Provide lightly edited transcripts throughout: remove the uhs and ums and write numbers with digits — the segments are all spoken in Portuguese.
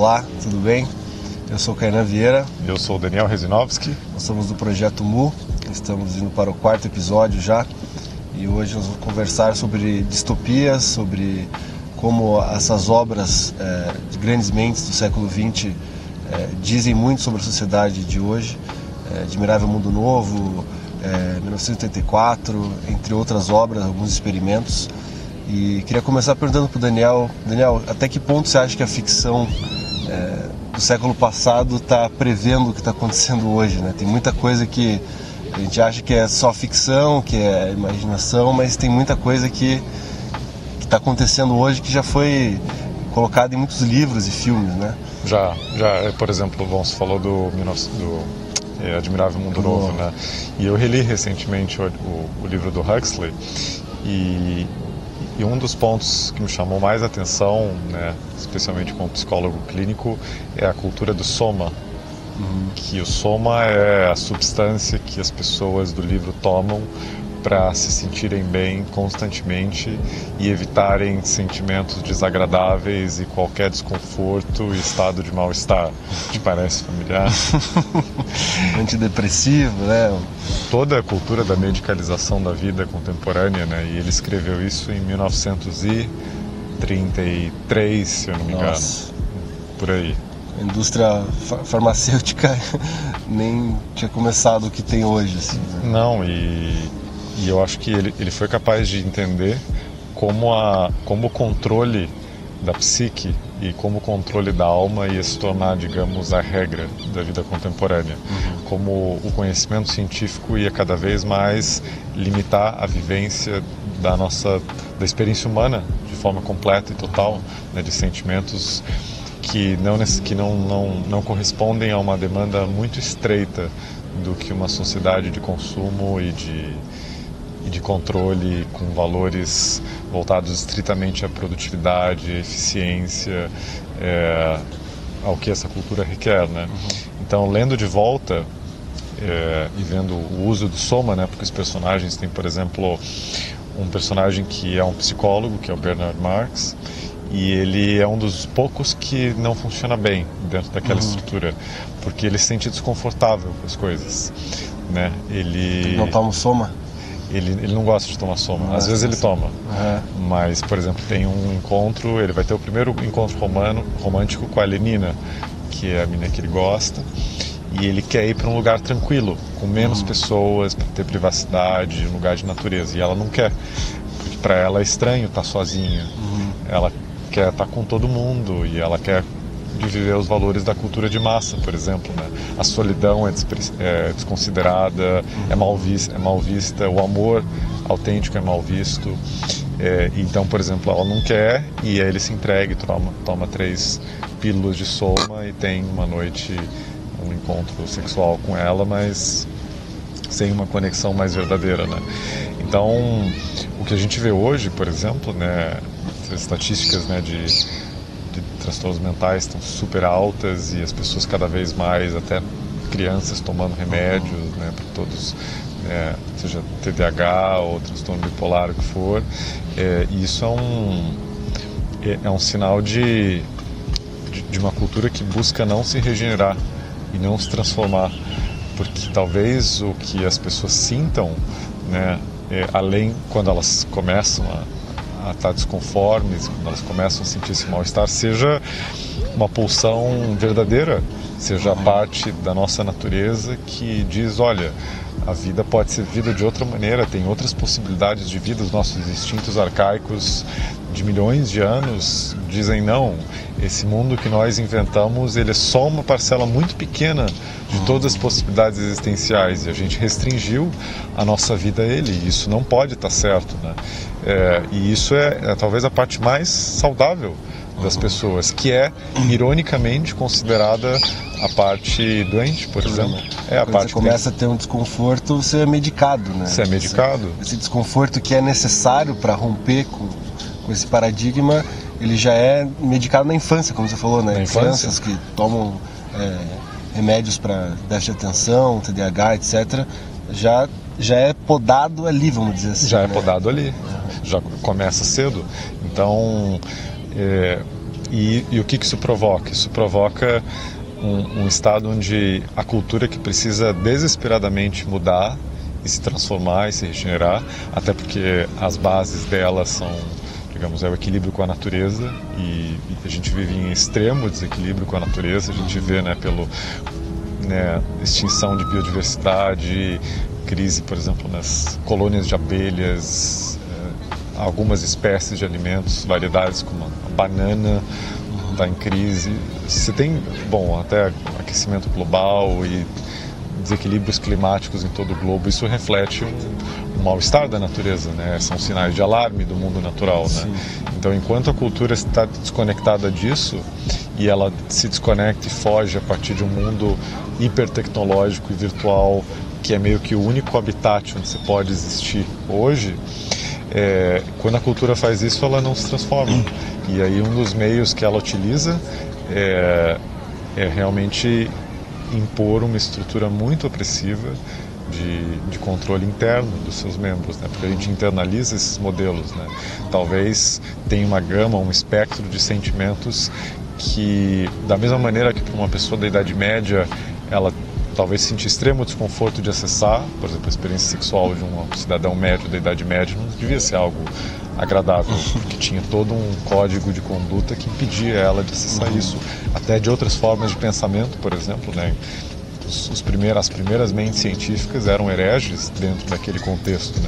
Olá, tudo bem? Eu sou o Kainan Vieira. Eu sou o Daniel Rezinovski. Nós somos do Projeto Mu, estamos indo para o 4º episódio já. E hoje nós vamos conversar sobre distopias, sobre como essas obras de grandes mentes do século XX dizem muito sobre a sociedade de hoje. Admirável Mundo Novo, 1984, entre outras obras, alguns experimentos. E queria começar perguntando para o Daniel, até que ponto você acha que a ficção do século passado está prevendo o que está acontecendo hoje, né? Tem muita coisa que a gente acha que é só ficção, que é imaginação, mas tem muita coisa que está acontecendo hoje que já foi colocada em muitos livros e filmes, né? Já, por exemplo, você falou do Admirável Mundo Novo, né? E eu reli recentemente o livro do Huxley e um dos pontos que me chamou mais atenção, né, especialmente como psicólogo clínico, é a cultura do soma. Que o soma é a substância que as pessoas do livro tomam para se sentirem bem constantemente e evitarem sentimentos desagradáveis e qualquer desconforto e estado de mal-estar. Te parece familiar? Antidepressivo, né? Toda a cultura da medicalização da vida contemporânea, né? E ele escreveu isso em 1933, se eu não me engano. Por aí. A indústria farmacêutica nem tinha começado o que tem hoje, assim, né? Não, e eu acho que ele foi capaz de entender como o controle da psique e como o controle da alma ia se tornar, digamos, a regra da vida contemporânea. Como o conhecimento científico ia cada vez mais limitar a vivência da experiência humana de forma completa e total, né, de sentimentos que não correspondem a uma demanda muito estreita do que uma sociedade de consumo e de controle com valores voltados estritamente à produtividade, eficiência, ao que essa cultura requer, né? Então, lendo de volta e vendo o uso do soma, né? Porque os personagens têm, por exemplo, um personagem que é um psicólogo, que é o Bernard Marx, e ele é um dos poucos que não funciona bem dentro daquela estrutura, porque ele se sente desconfortável com as coisas, né? Ele não toma soma? Ele não gosta de tomar soma. Às vezes ele toma. Mas, por exemplo, tem um encontro, ele vai ter o primeiro encontro romântico com a Lenina, que é a menina que ele gosta, e ele quer ir para um lugar tranquilo, com menos pessoas, para ter privacidade, um lugar de natureza. E ela não quer, porque para ela é estranho estar sozinha. Ela quer estar com todo mundo e ela quer viver os valores da cultura de massa, por exemplo, né? A solidão é desconsiderada, é mal vista, o amor autêntico é mal visto. Então, por exemplo, ela não quer e aí ele se entrega e toma 3 pílulas de soma e tem uma noite, um encontro sexual com ela, mas sem uma conexão mais verdadeira, né? Então, o que a gente vê hoje, por exemplo, né, as estatísticas, né, de transtornos mentais estão super altas e as pessoas cada vez mais, até crianças tomando remédios, né, para todos, seja TDAH ou transtorno bipolar, o que for. E isso é um sinal de uma cultura que busca não se regenerar e não se transformar, porque talvez o que as pessoas sintam, né, além quando elas começam a estar desconformes, quando elas começam a sentir esse mal-estar, seja uma pulsão verdadeira, seja a parte da nossa natureza que diz, olha, a vida pode ser vivida de outra maneira, tem outras possibilidades de vida. Os nossos instintos arcaicos de milhões de anos dizem não, esse mundo que nós inventamos, ele é só uma parcela muito pequena de todas as possibilidades existenciais e a gente restringiu a nossa vida a ele, e isso não pode estar certo, né? E isso é talvez a parte mais saudável das pessoas, que é ironicamente considerada a parte doente, por exemplo. Quando você começa a ter um desconforto, você é medicado, né? Você é medicado. Esse desconforto que é necessário para romper com esse paradigma, ele já é medicado na infância, como você falou, né? Crianças que tomam remédios para déficit de atenção, TDAH, etc., já é podado ali, vamos dizer assim. Já é podado ali, já começa cedo. Então, E o que isso provoca? Isso provoca um estado onde a cultura que precisa desesperadamente mudar e se transformar e se regenerar, até porque as bases dela são, digamos, é o equilíbrio com a natureza, e a gente vive em extremo desequilíbrio com a natureza. A gente vê, pelo extinção de biodiversidade, crise, por exemplo, nas colônias de abelhas, algumas espécies de alimentos, variedades como a banana está em crise. Você tem, até aquecimento global e desequilíbrios climáticos em todo o globo. Isso reflete um mal-estar da natureza, São sinais de alarme do mundo natural, Então, enquanto a cultura está desconectada disso, e ela se desconecta e foge a partir de um mundo hipertecnológico e virtual, que é meio que o único habitat onde você pode existir hoje, quando a cultura faz isso, ela não se transforma. E aí um dos meios que ela utiliza é realmente impor uma estrutura muito opressiva de controle interno dos seus membros, porque a gente internaliza esses modelos, Talvez tenha uma gama, um espectro de sentimentos que, da mesma maneira que para uma pessoa da Idade Média, ela talvez sentir extremo desconforto de acessar, por exemplo, a experiência sexual de um cidadão médio da Idade Média não devia ser algo agradável, porque tinha todo um código de conduta que impedia ela de acessar isso, até de outras formas de pensamento, por exemplo, as primeiras mentes científicas eram hereges dentro daquele contexto,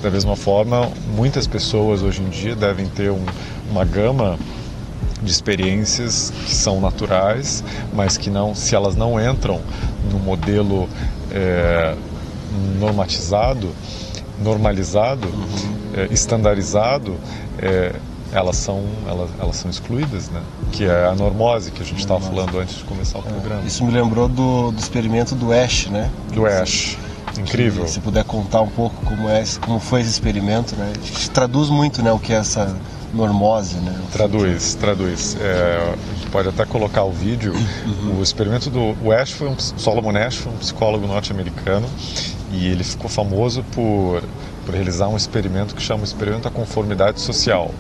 Da mesma forma, muitas pessoas hoje em dia devem ter uma gama de experiências que são naturais, mas que não, se elas não entram no modelo normalizado, estandarizado, elas são excluídas, Que é a normose que a gente estava falando antes de começar o programa. Isso me lembrou do experimento do Asch, Do Asch. Incrível. Se puder contar um pouco como foi esse experimento, que traduz muito, o que é essa normose, Traduz. A gente pode até colocar o vídeo. O experimento do Asch Solomon Asch foi um psicólogo norte-americano, e ele ficou famoso por realizar um experimento que chama o experimento da conformidade social.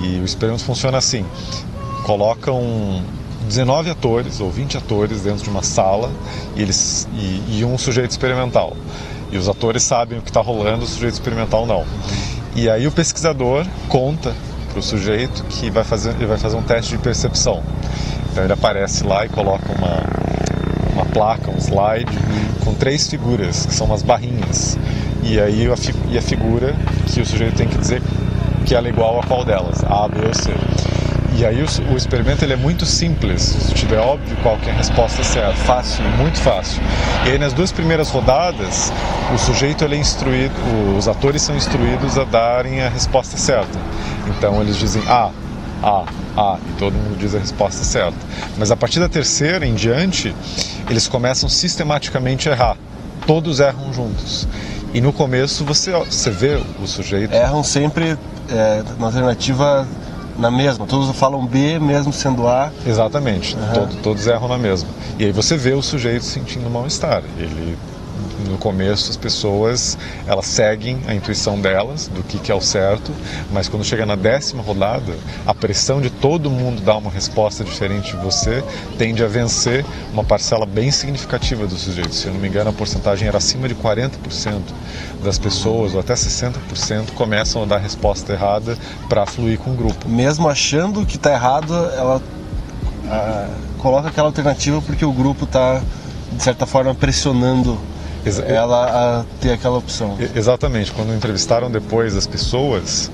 E o experimento funciona assim: colocam 19 atores ou 20 atores dentro de uma sala e um sujeito experimental. E os atores sabem o que está rolando, o sujeito experimental não. E aí o pesquisador conta para o sujeito que ele vai fazer um teste de percepção. Então ele aparece lá e coloca uma placa, um slide, com 3 figuras, que são umas barrinhas. E aí a figura que o sujeito tem que dizer que ela é igual a qual delas, A, B ou C. E aí o experimento ele é muito simples, se tiver óbvio qual que é a resposta certa. Fácil, muito fácil. E aí nas 2 primeiras rodadas, o sujeito ele é instruído, os atores são instruídos a darem a resposta certa. Então eles dizem A, e todo mundo diz a resposta certa. Mas a partir da 3ª em diante, eles começam sistematicamente a errar. Todos erram juntos. E no começo você vê o sujeito... Erram sempre na alternativa na mesma, todos falam B mesmo sendo A. Exatamente, todos erram na mesma. E aí você vê o sujeito sentindo mal-estar. No começo as pessoas elas seguem a intuição delas do que é o certo, mas quando chega na 10ª rodada, a pressão de todo mundo dar uma resposta diferente de você tende a vencer uma parcela bem significativa dos sujeitos. Se eu não me engano, a porcentagem era acima de 40% das pessoas, ou até 60%, começam a dar a resposta errada para fluir com o grupo. Mesmo achando que está errado, ela coloca aquela alternativa porque o grupo está, de certa forma, pressionando ela a ter aquela opção. Exatamente. Quando entrevistaram depois as pessoas,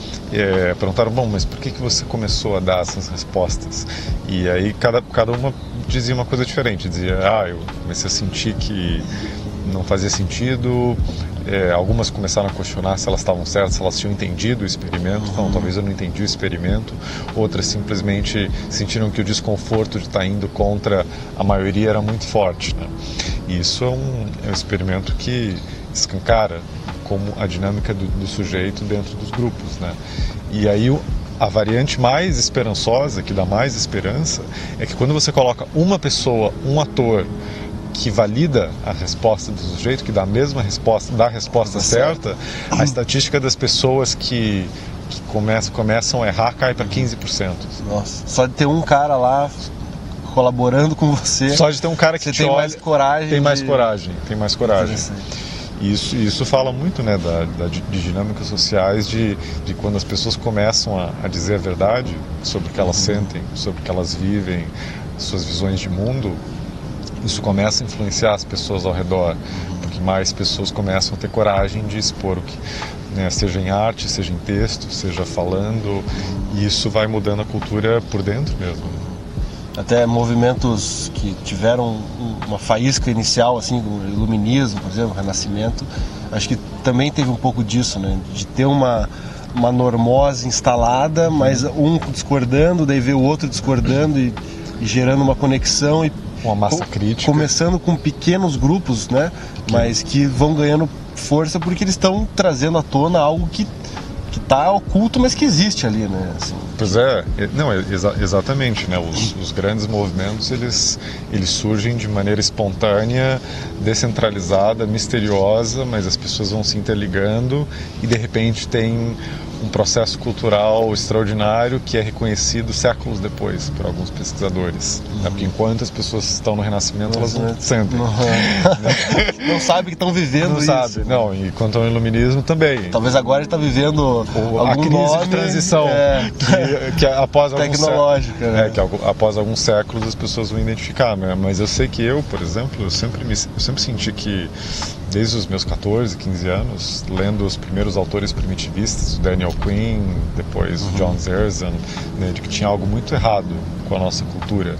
perguntaram, mas por que você começou a dar essas respostas? E aí cada uma dizia uma coisa diferente. Dizia, eu comecei a sentir que não fazia sentido. Algumas começaram a questionar se elas estavam certas, se elas tinham entendido o experimento. Então, talvez eu não entendi o experimento. Outras simplesmente sentiram que o desconforto de estar indo contra a maioria era muito forte, E isso é um experimento que escancara como a dinâmica do sujeito dentro dos grupos, E aí a variante mais esperançosa, que dá mais esperança, é que quando você coloca uma pessoa, um ator, que valida a resposta do sujeito, que dá a mesma resposta, dá a resposta certa, a estatística das pessoas que começam a errar cai para 15%. Nossa, só de ter um cara lá colaborando com você. Só de ter um cara que você te tem olha, mais coragem. Tem mais coragem. Isso fala muito, né, de dinâmicas sociais, de quando as pessoas começam a dizer a verdade sobre o que elas sentem, sobre o que elas vivem, suas visões de mundo. Isso começa a influenciar as pessoas ao redor, porque mais pessoas começam a ter coragem de expor o que, né, seja em arte, seja em texto, seja falando, e isso vai mudando a cultura por dentro mesmo. Até movimentos que tiveram uma faísca inicial, assim, o iluminismo, por exemplo, o Renascimento, acho que também teve um pouco disso, né, de ter uma normose instalada, mas um discordando, daí ver o outro discordando e gerando uma conexão e uma massa crítica. Começando com pequenos grupos, né? Mas que vão ganhando força porque eles estão trazendo à tona algo que está oculto, mas que existe ali, né? Assim. Pois é, não, exatamente, né? Os grandes movimentos, eles surgem de maneira espontânea, descentralizada, misteriosa, mas as pessoas vão se interligando e de repente tem um processo cultural extraordinário que é reconhecido séculos depois por alguns pesquisadores. Né? Porque enquanto as pessoas estão no Renascimento, elas não sentem. Não sabem que estão vivendo não isso. Não sabe. Não, e quanto ao iluminismo também. Talvez agora está vivendo a crise de transição que após tecnológica. Né? Que após alguns séculos as pessoas vão identificar. Né? Mas eu sei que eu, por exemplo, eu sempre senti que desde os meus 14, 15 anos, lendo os primeiros autores primitivistas, o Daniel Quinn, depois o John Zerzan, né, de que tinha algo muito errado com a nossa cultura.